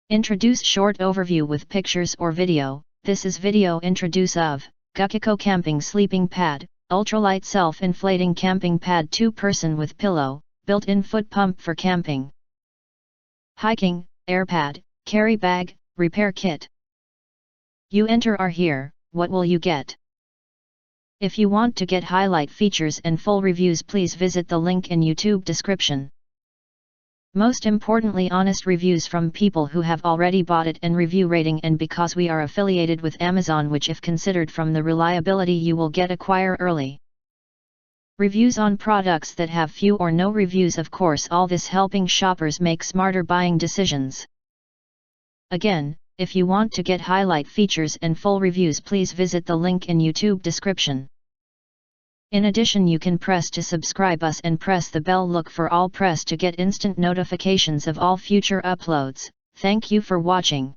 Introduce short overview with pictures or video. This is video introduce of Gukkicco Camping Sleeping Pad, Ultralight Self-Inflating Camping Pad 2-person with pillow, built-in foot pump for camping. Hiking, Airpad, carry bag, repair kit. You enter are here, what will you get? If you want to get highlight features and full reviews, please visit the link in YouTube description. Most importantly, honest reviews from people who have already bought it and review rating, and because we are affiliated with Amazon, which if considered from the reliability you will get acquire early. Reviews on products that have few or no reviews, of course, all this helping shoppers make smarter buying decisions. Again, if you want to get highlight features and full reviews, please visit the link in YouTube description. In addition, you can press to subscribe us and press the bell look for all press to get instant notifications of all future uploads. Thank you for watching.